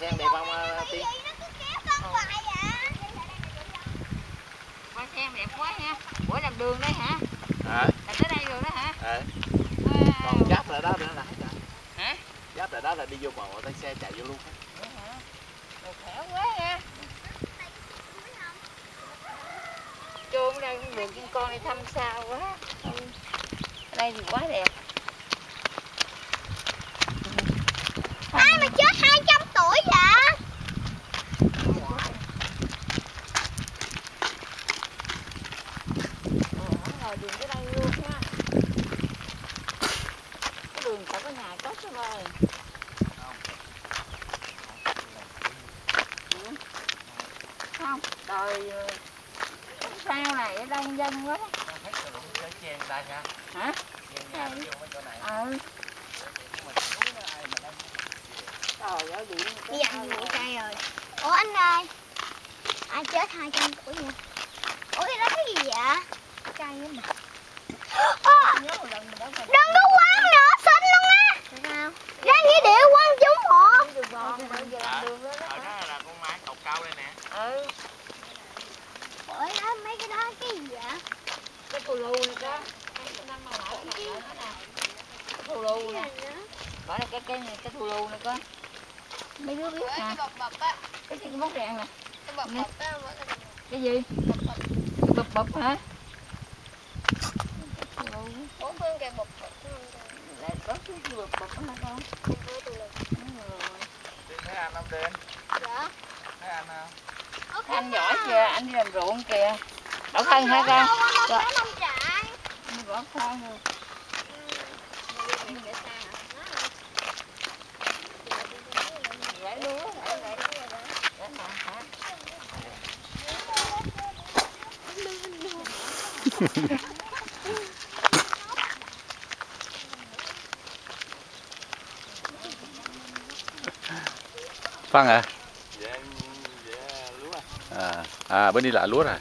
sen đẹp không Tiên? Hoa sen đẹp quá ha. Bữa làm đường đây hả? Làm tới đây rồi đó hả? Còn giáp lại đó nữa là hết rồi. Hả? Giáp lại đó là đi vô bờ tay xe chạy vô luôn á. Vậy hả? Rồi khéo quá ha. Chôn đây cũng được, con đi thăm sao quá. Ở đây thì quá đẹp. Ai mà chết 200 tuổi vậy? Rồi đường tới đây luôn ha. Cái đường phải có nhà tốt lắm ơi. Không, đời sao này ở đông dân quá. Hả? Trời ơi, điện Bây giờ anh ngủ cây rồi. Ủa anh ơi, ai chết 200 tuổi vậy? Ủa cái đó cái gì vậy? Cây á mà. Đừng có quăng nữa, xinh luôn á. Sao? Ra nghĩa địa quăng chúng họ. Đó là con mai cột cao đây nè. Ủa đó mấy cái đó cái gì vậy? Cái thù lù này đó. Cái thù lù nè. Gọi là cái này, cái thù lù này coi. Mấy đứa biết hả? Cái gì bóng ràng nè. Cái gì? Bập bập hả? Ủa phương kìa bụp bụp. Lại có cái bập bập hả con? Tiên thấy anh không Tiên? Dạ. Thấy anh không? Anh giỏi kìa, anh đi làm ruộng kìa. Đổ phân hả con? Có nông trại. Anh bỏ phân rồi. Rải lúa, rải mạ hả? Phân à? Dạ lúa. Bên đi là lúa rồi.